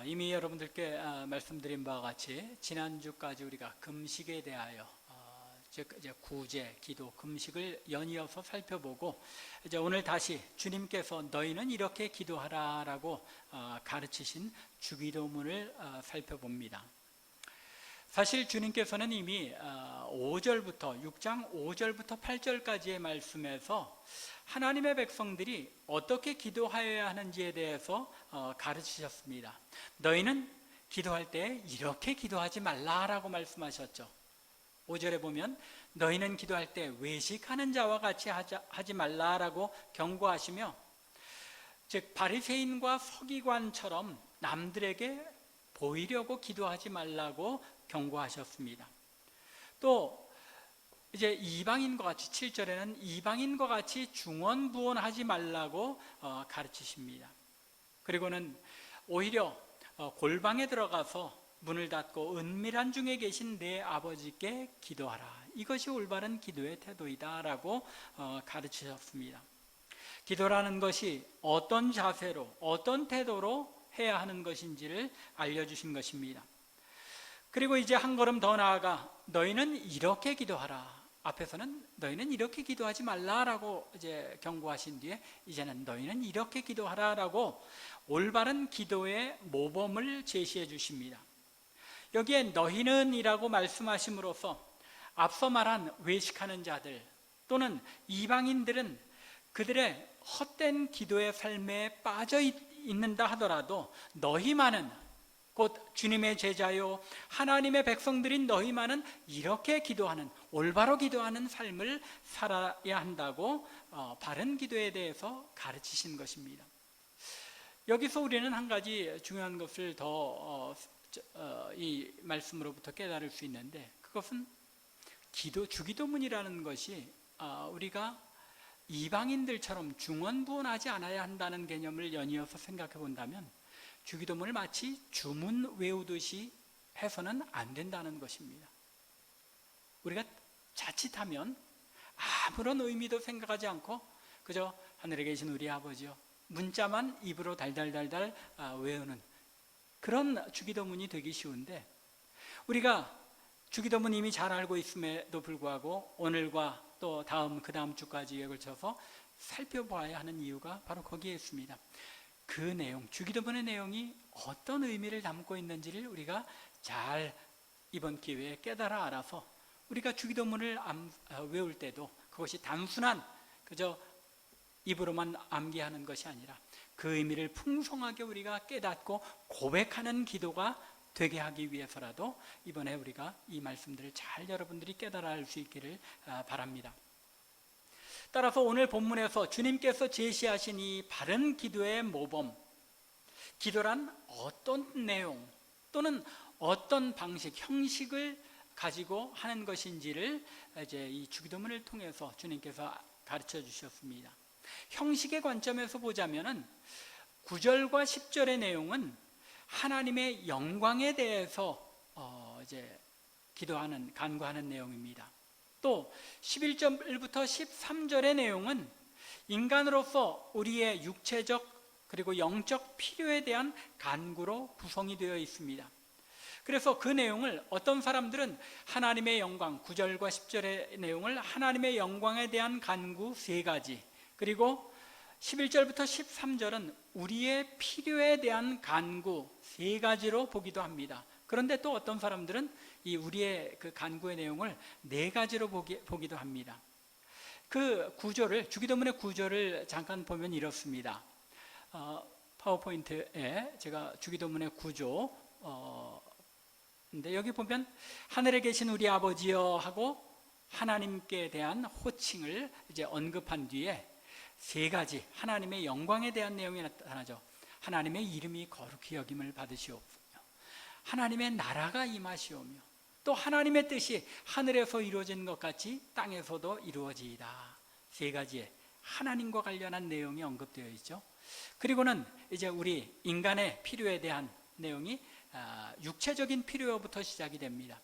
이미 여러분들께 말씀드린 바와 같이 지난주까지 우리가 금식에 대하여 즉 이제 구제, 기도, 금식을 연이어서 살펴보고 이제 오늘 다시 주님께서 너희는 이렇게 기도하라라고 가르치신 주기도문을 살펴봅니다. 사실 주님께서는 이미 5절부터 6장 5절부터 8절까지의 말씀에서 하나님의 백성들이 어떻게 기도하여야 하는지에 대해서 가르치셨습니다. 너희는 기도할 때 이렇게 기도하지 말라라고 말씀하셨죠. 5절에 보면 너희는 기도할 때 외식하는 자와 같이 하지 말라라고 경고하시며, 즉 바리새인과 서기관처럼 남들에게 보이려고 기도하지 말라고 경고하셨습니다. 또 이제 이방인과 같이 7절에는 이방인과 같이 중언부언하지 말라고 가르치십니다. 그리고는 오히려 골방에 들어가서 문을 닫고 은밀한 중에 계신 내 아버지께 기도하라. 이것이 올바른 기도의 태도이다 라고 가르치셨습니다. 기도라는 것이 어떤 자세로 어떤 태도로 해야 하는 것인지를 알려주신 것입니다. 그리고 이제 한 걸음 더 나아가 너희는 이렇게 기도하라. 앞에서는 너희는 이렇게 기도하지 말라라고 이제 경고하신 뒤에 이제는 너희는 이렇게 기도하라라고 올바른 기도의 모범을 제시해 주십니다. 여기에 너희는 이라고 말씀하심으로써 앞서 말한 외식하는 자들 또는 이방인들은 그들의 헛된 기도의 삶에 빠져 있는다 하더라도 너희만은 곧 주님의 제자요 하나님의 백성들인 너희만은 이렇게 기도하는, 올바로 기도하는 삶을 살아야 한다고 바른 기도에 대해서 가르치신 것입니다. 여기서 우리는 한 가지 중요한 것을 더 이 말씀으로부터 깨달을 수 있는데, 그것은 주기도문이라는 것이 우리가 이방인들처럼 중언부언하지 않아야 한다는 개념을 연이어서 생각해 본다면 주기도문을 마치 주문 외우듯이 해서는 안 된다는 것입니다. 우리가 자칫하면 아무런 의미도 생각하지 않고 그저 하늘에 계신 우리 아버지요 문자만 입으로 달달달달 외우는 그런 주기도문이 되기 쉬운데, 우리가 주기도문 이미 잘 알고 있음에도 불구하고 오늘과 또 그 다음 주까지에 걸쳐서 살펴봐야 하는 이유가 바로 거기에 있습니다. 그 내용, 주기도문의 내용이 어떤 의미를 담고 있는지를 우리가 잘 이번 기회에 깨달아 알아서 우리가 주기도문을 외울 때도 그것이 단순한 그저 입으로만 암기하는 것이 아니라 그 의미를 풍성하게 우리가 깨닫고 고백하는 기도가 되게 하기 위해서라도 이번에 우리가 이 말씀들을 잘 여러분들이 깨달아 알 수 있기를 바랍니다. 따라서 오늘 본문에서 주님께서 제시하신 이 바른 기도의 모범, 기도란 어떤 내용 또는 어떤 방식, 형식을 가지고 하는 것인지를 이제 이 주기도문을 통해서 주님께서 가르쳐 주셨습니다. 형식의 관점에서 보자면은 9절과 10절의 내용은 하나님의 영광에 대해서 이제 간구하는 내용입니다. 또 11절부터 13절의 내용은 인간으로서 우리의 육체적 그리고 영적 필요에 대한 간구로 구성이 되어 있습니다. 그래서 그 내용을 어떤 사람들은 하나님의 영광, 9절과 10절의 내용을 하나님의 영광에 대한 간구 3가지, 그리고 11절부터 13절은 우리의 필요에 대한 간구 3가지로 보기도 합니다. 그런데 또 어떤 사람들은 이 우리의 그 간구의 내용을 4가지로 보기도 합니다. 그 구조를, 주기도문의 구조를 잠깐 보면 이렇습니다. 파워포인트에 제가 주기도문의 구조 근데 여기 보면 하늘에 계신 우리 아버지여 하고 하나님께 대한 호칭을 이제 언급한 뒤에 3가지 하나님의 영광에 대한 내용이 나타나죠. 하나님의 이름이 거룩히 여김을 받으시오며, 하나님의 나라가 임하시오며, 또 하나님의 뜻이 하늘에서 이루어진 것 같이 땅에서도 이루어지이다. 3가지의 하나님과 관련한 내용이 언급되어 있죠. 그리고는 이제 우리 인간의 필요에 대한 내용이 육체적인 필요부터 시작이 됩니다.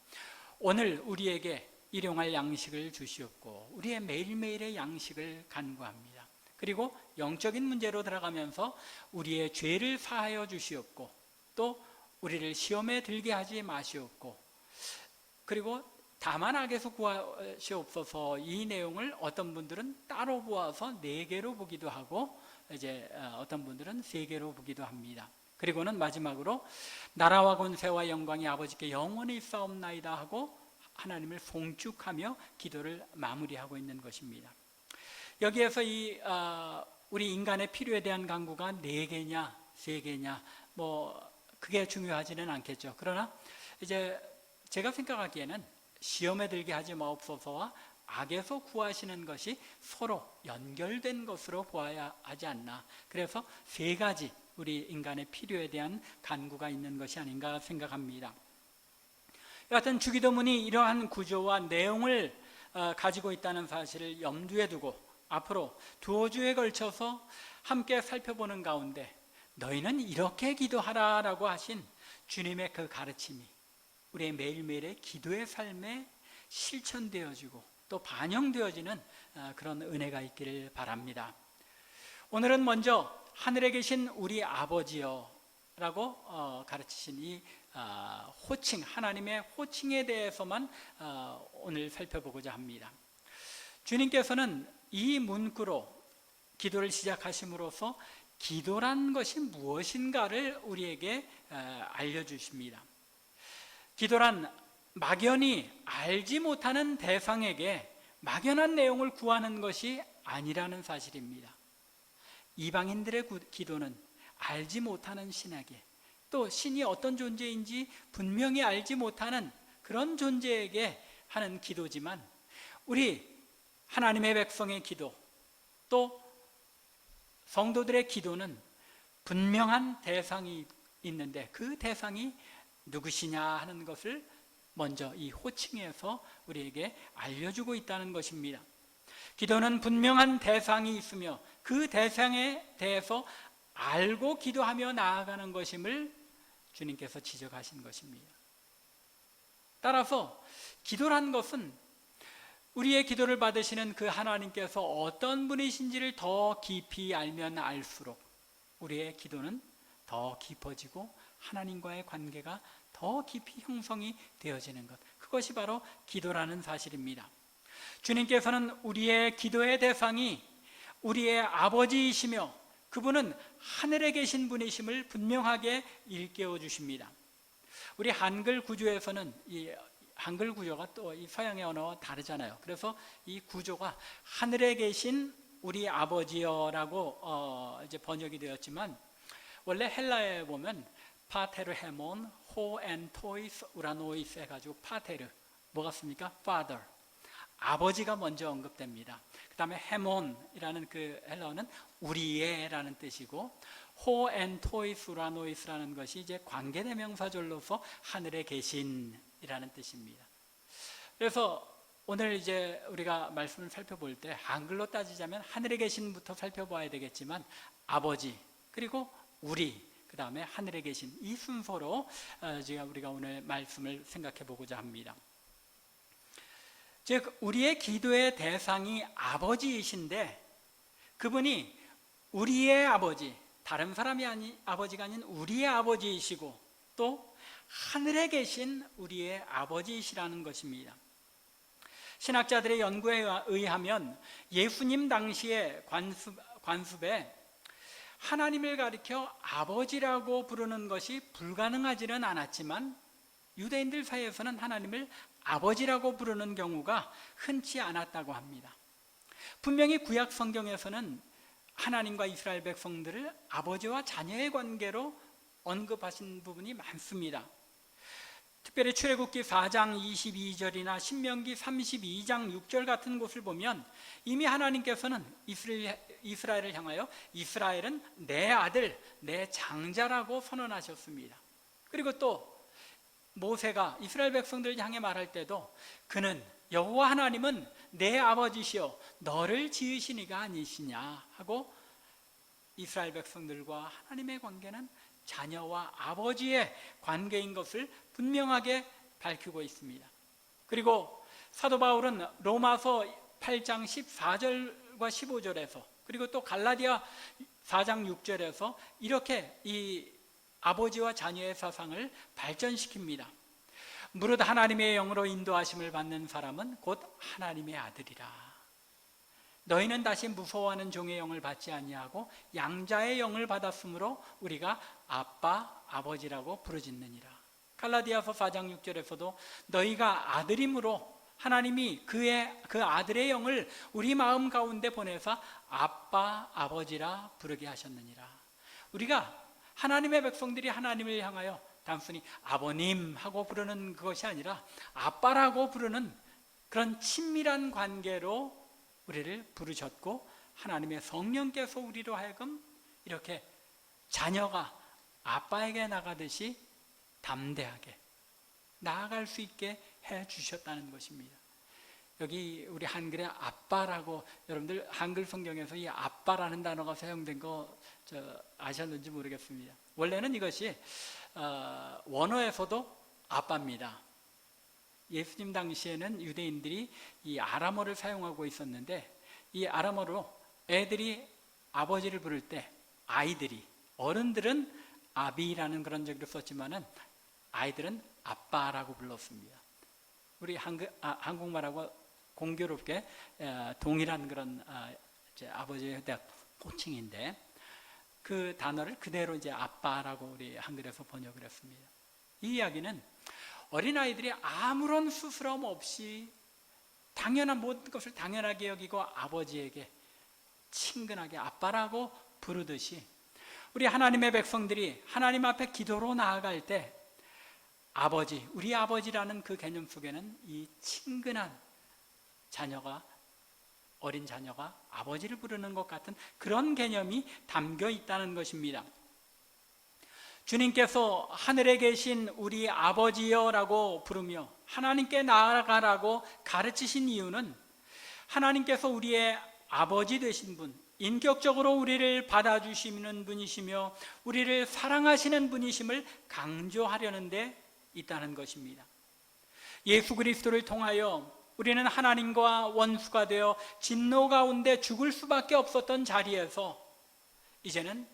오늘 우리에게 일용할 양식을 주시옵고 우리의 매일매일의 양식을 간구합니다. 그리고 영적인 문제로 들어가면서 우리의 죄를 사하여 주시옵고 또 우리를 시험에 들게 하지 마시옵고, 그리고 다만 악에서 구하시옵소서. 이 내용을 어떤 분들은 따로 보아서 4개로 보기도 하고, 이제 어떤 분들은 3개로 보기도 합니다. 그리고는 마지막으로 나라와 권세와 영광이 아버지께 영원히 있사옵나이다 하고 하나님을 송축하며 기도를 마무리하고 있는 것입니다. 여기에서 우리 인간의 필요에 대한 간구가 4개냐 3개냐 그게 중요하지는 않겠죠. 그러나 이제 제가 생각하기에는 시험에 들게 하지 마옵소서와 악에서 구하시는 것이 서로 연결된 것으로 보아야 하지 않나. 그래서 3가지 우리 인간의 필요에 대한 간구가 있는 것이 아닌가 생각합니다. 여하튼 주기도문이 이러한 구조와 내용을 가지고 있다는 사실을 염두에 두고 앞으로 2주에 걸쳐서 함께 살펴보는 가운데 너희는 이렇게 기도하라라고 하신 주님의 그 가르침이 우리의 매일매일의 기도의 삶에 실천되어지고 또 반영되어지는 그런 은혜가 있기를 바랍니다. 오늘은 먼저 하늘에 계신 우리 아버지여 라고 가르치신 이 호칭, 하나님의 호칭에 대해서만 오늘 살펴보고자 합니다. 주님께서는 이 문구로 기도를 시작하심으로써 기도란 것이 무엇인가를 우리에게 알려주십니다. 기도란 막연히 알지 못하는 대상에게 막연한 내용을 구하는 것이 아니라는 사실입니다. 이방인들의 기도는 알지 못하는 신에게, 또 신이 어떤 존재인지 분명히 알지 못하는 그런 존재에게 하는 기도지만, 우리 하나님의 백성의 기도, 또 성도들의 기도는 분명한 대상이 있는데 그 대상이 누구시냐 하는 것을 먼저 이 호칭에서 우리에게 알려주고 있다는 것입니다. 기도는 분명한 대상이 있으며 그 대상에 대해서 알고 기도하며 나아가는 것임을 주님께서 지적하신 것입니다. 따라서 기도란 것은 우리의 기도를 받으시는 그 하나님께서 어떤 분이신지를 더 깊이 알면 알수록 우리의 기도는 더 깊어지고 하나님과의 관계가 더 깊이 형성이 되어지는 것, 그것이 바로 기도라는 사실입니다. 주님께서는 우리의 기도의 대상이 우리의 아버지이시며 그분은 하늘에 계신 분이심을 분명하게 일깨워 주십니다. 우리 한글 구조에서는 이 한글 구조가 또 이 서양의 언어와 다르잖아요. 그래서 이 구조가 하늘에 계신 우리 아버지여라고 이제 번역이 되었지만, 원래 헬라어에 보면 파테르 헤몬 호엔 토이스 우라노이스 해가지고 파테르 뭐 같습니까? Father, 아버지가 먼저 언급됩니다. 그 다음에 헤몬이라는 그 헬라어는 우리의라는 뜻이고, 호엔 토이스 우라노이스라는 것이 이제 관계대명사절로서 하늘에 계신이라는 뜻입니다. 그래서 오늘 이제 우리가 말씀을 살펴볼 때 한글로 따지자면 하늘에 계신부터 살펴봐야 되겠지만, 아버지 그리고 우리 그 다음에 하늘에 계신, 이 순서로 우리가 오늘 말씀을 생각해 보고자 합니다. 즉 우리의 기도의 대상이 아버지이신데 그분이 우리의 아버지, 다른 사람이 아버지가 아닌 우리의 아버지이시고 또 하늘에 계신 우리의 아버지이시라는 것입니다. 신학자들의 연구에 의하면 예수님 당시의 관습에 하나님을 가리켜 아버지라고 부르는 것이 불가능하지는 않았지만, 유대인들 사이에서는 하나님을 아버지라고 부르는 경우가 흔치 않았다고 합니다. 분명히 구약 성경에서는 하나님과 이스라엘 백성들을 아버지와 자녀의 관계로 언급하신 부분이 많습니다. 특별히 출애굽기 4장 22절이나 신명기 32장 6절 같은 곳을 보면 이미 하나님께서는 이스라엘을 향하여 이스라엘은 내 아들, 내 장자라고 선언하셨습니다. 그리고 또 모세가 이스라엘 백성들을 향해 말할 때도 그는 여호와 하나님은 내 아버지시여 너를 지으신 이가 아니시냐 하고, 이스라엘 백성들과 하나님의 관계는 자녀와 아버지의 관계인 것을 분명하게 밝히고 있습니다. 그리고 사도 바울은 로마서 8장 14절과 15절에서 그리고 또 갈라디아 4장 6절에서 이렇게 이 아버지와 자녀의 사상을 발전시킵니다. 무릇 하나님의 영으로 인도하심을 받는 사람은 곧 하나님의 아들이라. 너희는 다시 무서워하는 종의 영을 받지 아니하고 양자의 영을 받았으므로 우리가 아빠, 아버지라고 부르짖느니라. 갈라디아서 4장 6절에서도 너희가 아들임으로 하나님이 그 아들의 영을 우리 마음 가운데 보내사 아빠, 아버지라 부르게 하셨느니라. 우리가 하나님의 백성들이 하나님을 향하여 단순히 아버님 하고 부르는 그것이 아니라 아빠라고 부르는 그런 친밀한 관계로 우리를 부르셨고, 하나님의 성령께서 우리로 하여금 이렇게 자녀가 아빠에게 나가듯이 담대하게 나아갈 수 있게 해 주셨다는 것입니다. 여기 우리 한글에 아빠라고, 여러분들 한글 성경에서 이 아빠라는 단어가 사용된 거 아셨는지 모르겠습니다. 원래는 이것이 원어에서도 아빠입니다. 예수님 당시에는 유대인들이 이 아람어를 사용하고 있었는데, 이 아람어로 애들이 아버지를 부를 때 아이들이, 어른들은 아비라는 그런 적으로 썼지만은 아이들은 아빠라고 불렀습니다. 우리 한국말하고 공교롭게 동일한 그런 아버지에 대한 호칭인데, 그 단어를 그대로 이제 아빠라고 우리 한글에서 번역을 했습니다. 이 이야기는 어린아이들이 아무런 스스럼 없이 당연한 모든 것을 당연하게 여기고 아버지에게 친근하게 아빠라고 부르듯이, 우리 하나님의 백성들이 하나님 앞에 기도로 나아갈 때 아버지, 우리 아버지라는 그 개념 속에는 이 친근한 자녀가, 어린 자녀가 아버지를 부르는 것 같은 그런 개념이 담겨 있다는 것입니다. 주님께서 하늘에 계신 우리 아버지여라고 부르며 하나님께 나아가라고 가르치신 이유는, 하나님께서 우리의 아버지 되신 분, 인격적으로 우리를 받아주시는 분이시며 우리를 사랑하시는 분이심을 강조하려는 데 있다는 것입니다. 예수 그리스도를 통하여 우리는 하나님과 원수가 되어 진노 가운데 죽을 수밖에 없었던 자리에서 이제는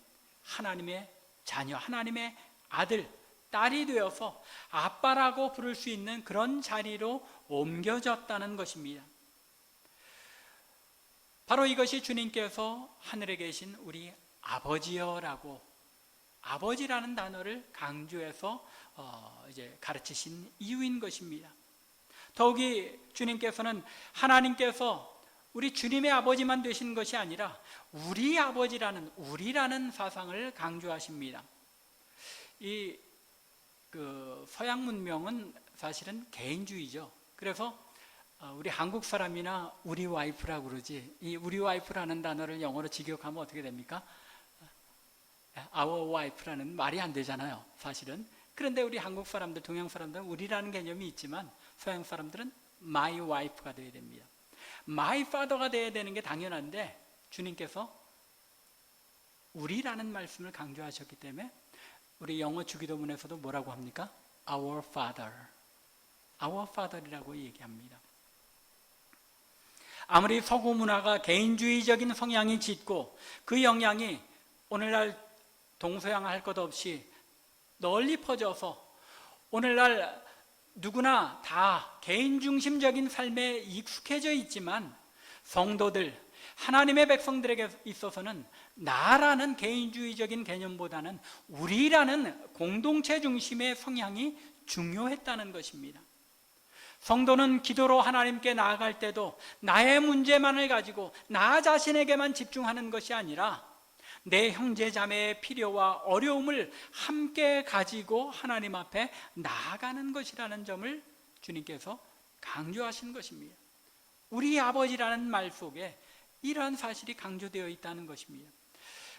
하나님의 자녀, 하나님의 아들, 딸이 되어서 아빠라고 부를 수 있는 그런 자리로 옮겨졌다는 것입니다. 바로 이것이 주님께서 하늘에 계신 우리 아버지여라고, 아버지라는 단어를 강조해서 이제 가르치신 이유인 것입니다. 더욱이 주님께서는 하나님께서 우리 주님의 아버지만 되신 것이 아니라 우리 아버지라는, 우리라는 사상을 강조하십니다. 이 서양 문명은 사실은 개인주의죠. 그래서 우리 한국 사람이나 우리 와이프라고 그러지, 이 우리 와이프라는 단어를 영어로 직역하면 어떻게 됩니까? Our wife라는 말이 안 되잖아요, 사실은. 그런데 우리 한국 사람들, 동양 사람들은 우리라는 개념이 있지만 서양 사람들은 my wife가 되어야 됩니다. my father가 되어야 되는 게 당연한데, 주님께서 우리라는 말씀을 강조하셨기 때문에 우리 영어 주기도문에서도 뭐라고 합니까? Our father, our father이라고 얘기합니다. 아무리 서구 문화가 개인주의적인 성향이 짙고 그 영향이 오늘날 동서양 할 것 없이 널리 퍼져서 오늘날 누구나 다 개인중심적인 삶에 익숙해져 있지만, 성도들, 하나님의 백성들에게 있어서는 나라는 개인주의적인 개념보다는 우리라는 공동체 중심의 성향이 중요했다는 것입니다. 성도는 기도로 하나님께 나아갈 때도 나의 문제만을 가지고 나 자신에게만 집중하는 것이 아니라 내 형제 자매의 필요와 어려움을 함께 가지고 하나님 앞에 나아가는 것이라는 점을 주님께서 강조하신 것입니다. 우리 아버지라는 말 속에 이러한 사실이 강조되어 있다는 것입니다.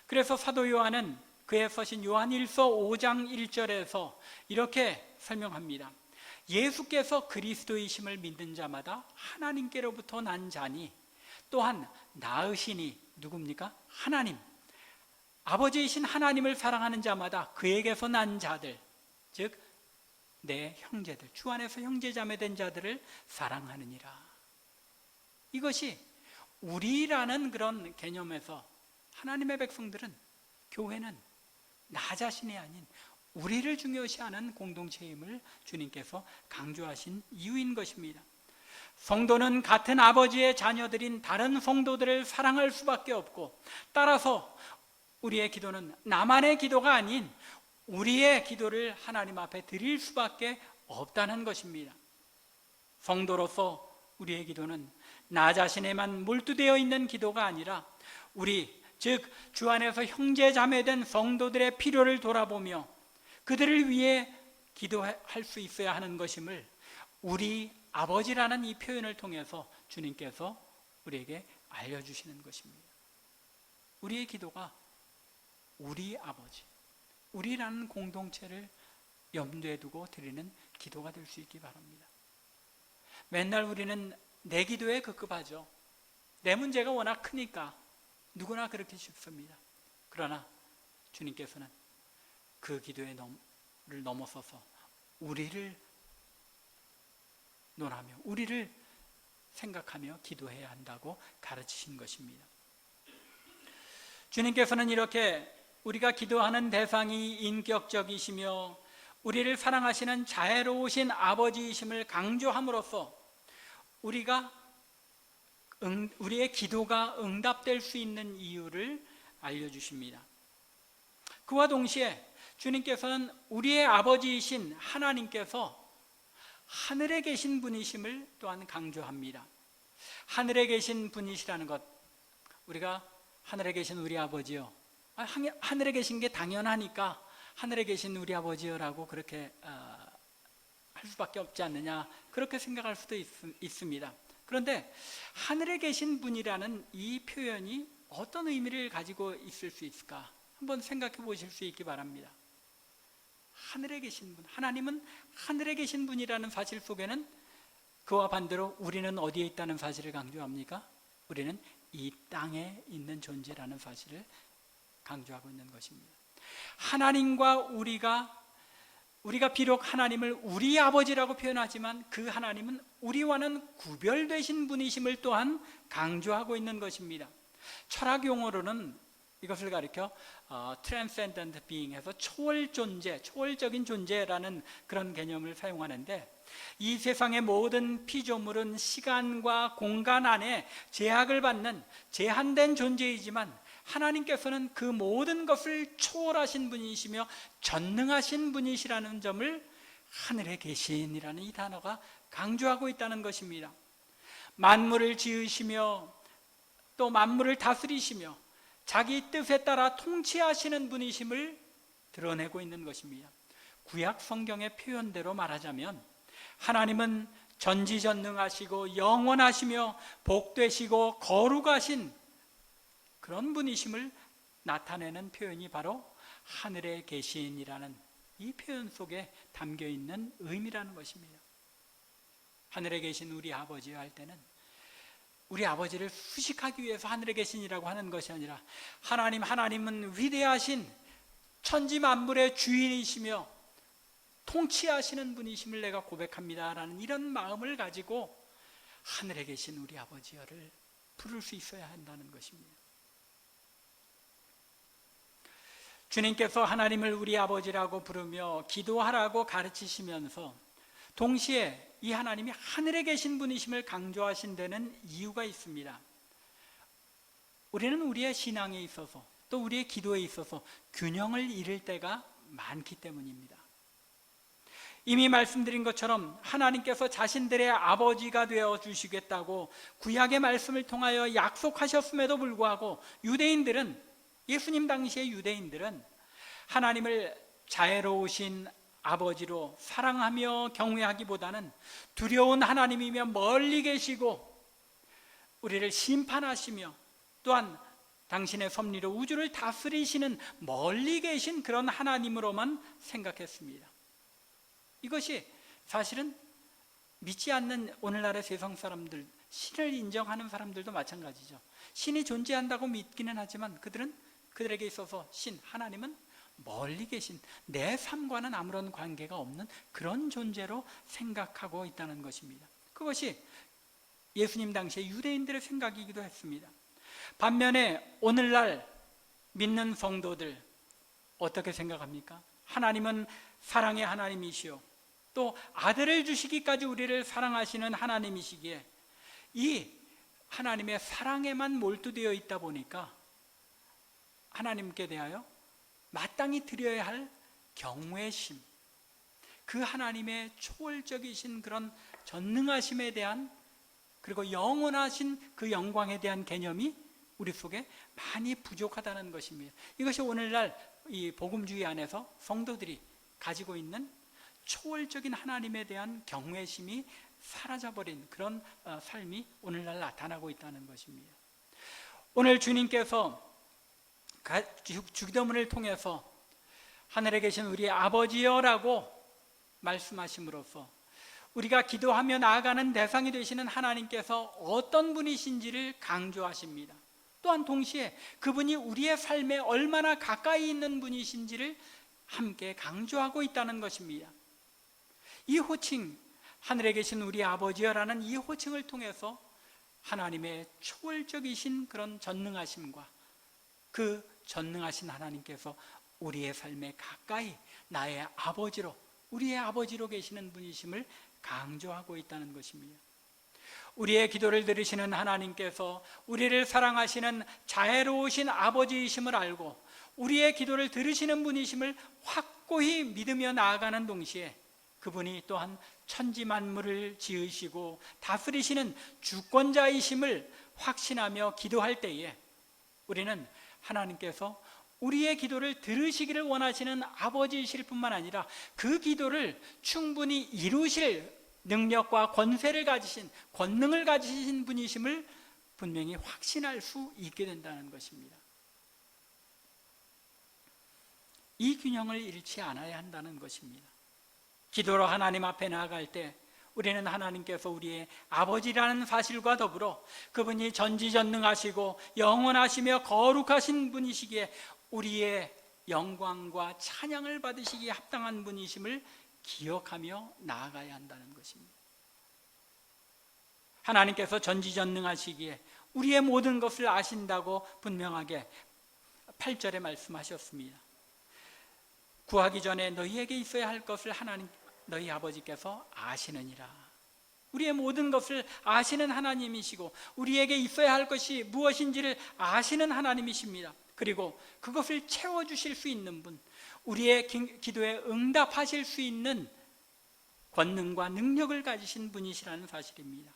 그래서 사도 요한은 그의 서신 요한일서 5장 1절에서 이렇게 설명합니다. 예수께서 그리스도이심을 믿는 자마다 하나님께로부터 난 자니 또한 낳으시니, 누굽니까? 하나님, 아버지이신 하나님을 사랑하는 자마다 그에게서 난 자들, 즉 내 형제들, 주 안에서 형제자매 된 자들을 사랑하느니라. 이것이 우리라는 그런 개념에서 하나님의 백성들은, 교회는 나 자신이 아닌 우리를 중요시하는 공동체임을 주님께서 강조하신 이유인 것입니다. 성도는 같은 아버지의 자녀들인 다른 성도들을 사랑할 수밖에 없고, 따라서 우리의 기도는 나만의 기도가 아닌 우리의 기도를 하나님 앞에 드릴 수밖에 없다는 것입니다. 성도로서 우리의 기도는 나 자신에만 몰두되어 있는 기도가 아니라 우리, 즉 주 안에서 형제 자매된 성도들의 필요를 돌아보며 그들을 위해 기도할 수 있어야 하는 것임을 우리 아버지라는 이 표현을 통해서 주님께서 우리에게 알려주시는 것입니다. 우리의 기도가 우리 아버지, 우리라는 공동체를 염두에 두고 드리는 기도가 될 수 있기 바랍니다. 맨날 우리는 내 기도에 급급하죠. 내 문제가 워낙 크니까 누구나 그렇게 싶습니다. 그러나 주님께서는 그 기도를 넘어서서 우리를 논하며 우리를 생각하며 기도해야 한다고 가르치신 것입니다. 주님께서는 이렇게 우리가 기도하는 대상이 인격적이시며 우리를 사랑하시는 자애로우신 아버지이심을 강조함으로써 우리의 기도가 응답될 수 있는 이유를 알려주십니다. 그와 동시에 주님께서는 우리의 아버지이신 하나님께서 하늘에 계신 분이심을 또한 강조합니다. 하늘에 계신 분이시라는 것, 우리가 하늘에 계신 우리 아버지요, 하늘에 계신 게 당연하니까 하늘에 계신 우리 아버지요라고 그렇게 할 수밖에 없지 않느냐, 그렇게 생각할 수도 있습니다. 그런데 하늘에 계신 분이라는 이 표현이 어떤 의미를 가지고 있을 수 있을까 한번 생각해 보실 수 있기 바랍니다. 하늘에 계신 분, 하나님은 하늘에 계신 분이라는 사실 속에는 그와 반대로 우리는 어디에 있다는 사실을 강조합니까? 우리는 이 땅에 있는 존재라는 사실을 강조하고 있는 것입니다. 하나님과 우리가 비록 하나님을 우리 아버지라고 표현하지만 그 하나님은 우리와는 구별되신 분이심을 또한 강조하고 있는 것입니다. 철학 용어로는 이것을 가리켜 transcendent being 해서 초월 존재, 초월적인 존재라는 그런 개념을 사용하는데, 이 세상의 모든 피조물은 시간과 공간 안에 제약을 받는 제한된 존재이지만 하나님께서는 그 모든 것을 초월하신 분이시며 전능하신 분이시라는 점을 하늘에 계신이라는 이 단어가 강조하고 있다는 것입니다. 만물을 지으시며 또 만물을 다스리시며 자기 뜻에 따라 통치하시는 분이심을 드러내고 있는 것입니다. 구약 성경의 표현대로 말하자면 하나님은 전지전능하시고 영원하시며 복되시고 거룩하신 그런 분이심을 나타내는 표현이 바로 하늘에 계신이라는 이 표현 속에 담겨 있는 의미라는 것입니다. 하늘에 계신 우리 아버지 할 때는 우리 아버지를 수식하기 위해서 하늘에 계신이라고 하는 것이 아니라 하나님은 위대하신 천지 만물의 주인이시며 통치하시는 분이심을 내가 고백합니다라는 이런 마음을 가지고 하늘에 계신 우리 아버지를 부를 수 있어야 한다는 것입니다. 주님께서 하나님을 우리 아버지라고 부르며 기도하라고 가르치시면서 동시에 이 하나님이 하늘에 계신 분이심을 강조하신 데는 이유가 있습니다. 우리는 우리의 신앙에 있어서 또 우리의 기도에 있어서 균형을 잃을 때가 많기 때문입니다. 이미 말씀드린 것처럼 하나님께서 자신들의 아버지가 되어 주시겠다고 구약의 말씀을 통하여 약속하셨음에도 불구하고 예수님 당시의 유대인들은 하나님을 자애로우신 아버지로 사랑하며 경외하기보다는 두려운 하나님이며 멀리 계시고 우리를 심판하시며 또한 당신의 섭리로 우주를 다스리시는 멀리 계신 그런 하나님으로만 생각했습니다. 이것이 사실은 믿지 않는 오늘날의 세상 사람들, 신을 인정하는 사람들도 마찬가지죠. 신이 존재한다고 믿기는 하지만 그들에게 있어서 하나님은 멀리 계신, 내 삶과는 아무런 관계가 없는 그런 존재로 생각하고 있다는 것입니다. 그것이 예수님 당시의 유대인들의 생각이기도 했습니다. 반면에 오늘날 믿는 성도들, 어떻게 생각합니까? 하나님은 사랑의 하나님이시오, 또 아들을 주시기까지 우리를 사랑하시는 하나님이시기에 이 하나님의 사랑에만 몰두되어 있다 보니까 하나님께 대하여 마땅히 드려야 할 경외심, 그 하나님의 초월적이신 그런 전능하심에 대한, 그리고 영원하신 그 영광에 대한 개념이 우리 속에 많이 부족하다는 것입니다. 이것이 오늘날 이 복음주의 안에서 성도들이 가지고 있는 초월적인 하나님에 대한 경외심이 사라져버린 그런 삶이 오늘날 나타나고 있다는 것입니다. 오늘 주님께서 주기도문을 통해서 하늘에 계신 우리 아버지여라고 말씀하심으로써 우리가 기도하며 나아가는 대상이 되시는 하나님께서 어떤 분이신지를 강조하십니다. 또한 동시에 그분이 우리의 삶에 얼마나 가까이 있는 분이신지를 함께 강조하고 있다는 것입니다. 이 호칭, 하늘에 계신 우리 아버지여라는 이 호칭을 통해서 하나님의 초월적이신 그런 전능하심과 그 전능하신 하나님께서 우리의 삶에 가까이 나의 아버지로, 우리의 아버지로 계시는 분이심을 강조하고 있다는 것입니다. 우리의 기도를 들으시는 하나님께서 우리를 사랑하시는 자애로우신 아버지이심을 알고 우리의 기도를 들으시는 분이심을 확고히 믿으며 나아가는 동시에 그분이 또한 천지 만물을 지으시고 다스리시는 주권자이심을 확신하며 기도할 때에 우리는 하나님께서 우리의 기도를 들으시기를 원하시는 아버지이실 뿐만 아니라 그 기도를 충분히 이루실 능력과 권세를 가지신, 권능을 가지신 분이심을 분명히 확신할 수 있게 된다는 것입니다. 이 균형을 잃지 않아야 한다는 것입니다. 기도로 하나님 앞에 나아갈 때 우리는 하나님께서 우리의 아버지라는 사실과 더불어 그분이 전지전능하시고 영원하시며 거룩하신 분이시기에 우리의 영광과 찬양을 받으시기에 합당한 분이심을 기억하며 나아가야 한다는 것입니다. 하나님께서 전지전능하시기에 우리의 모든 것을 아신다고 분명하게 8절에 말씀하셨습니다. 구하기 전에 너희에게 있어야 할 것을 하나님 너희 아버지께서 아시느니라. 우리의 모든 것을 아시는 하나님이시고 우리에게 있어야 할 것이 무엇인지를 아시는 하나님이십니다. 그리고 그것을 채워주실 수 있는 분, 우리의 기도에 응답하실 수 있는 권능과 능력을 가지신 분이시라는 사실입니다.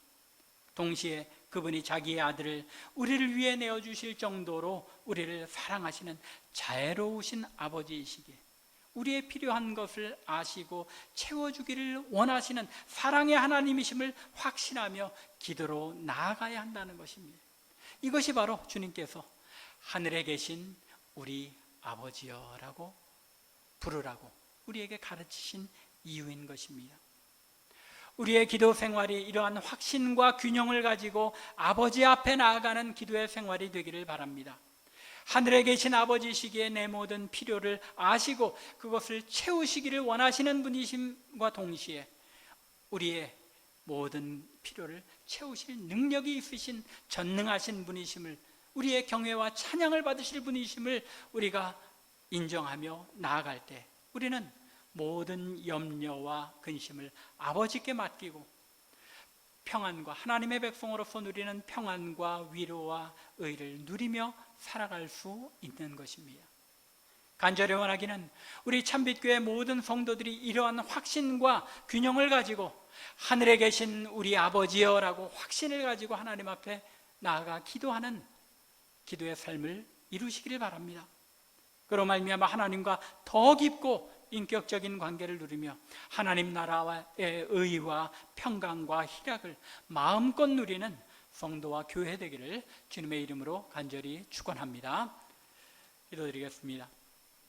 동시에 그분이 자기의 아들을 우리를 위해 내어주실 정도로 우리를 사랑하시는 자애로우신 아버지이시기에 우리의 필요한 것을 아시고 채워주기를 원하시는 사랑의 하나님이심을 확신하며 기도로 나아가야 한다는 것입니다. 이것이 바로 주님께서 하늘에 계신 우리 아버지여라고 부르라고 우리에게 가르치신 이유인 것입니다. 우리의 기도 생활이 이러한 확신과 균형을 가지고 아버지 앞에 나아가는 기도의 생활이 되기를 바랍니다. 하늘에 계신 아버지시기에 내 모든 필요를 아시고 그것을 채우시기를 원하시는 분이심과 동시에 우리의 모든 필요를 채우실 능력이 있으신 전능하신 분이심을, 우리의 경외와 찬양을 받으실 분이심을 우리가 인정하며 나아갈 때 우리는 모든 염려와 근심을 아버지께 맡기고 평안과, 하나님의 백성으로서 누리는 평안과 위로와 의를 누리며 살아갈 수 있는 것입니다. 간절히 원하기는 우리 참빛교회 모든 성도들이 이러한 확신과 균형을 가지고 하늘에 계신 우리 아버지여라고 확신을 가지고 하나님 앞에 나아가 기도하는 기도의 삶을 이루시기를 바랍니다. 그로 말미암아 하나님과 더 깊고 인격적인 관계를 누리며 하나님 나라의 의와 평강과 희락을 마음껏 누리는 성도와 교회 되기를 주님의 이름으로 간절히 축원합니다. 기도드리겠습니다.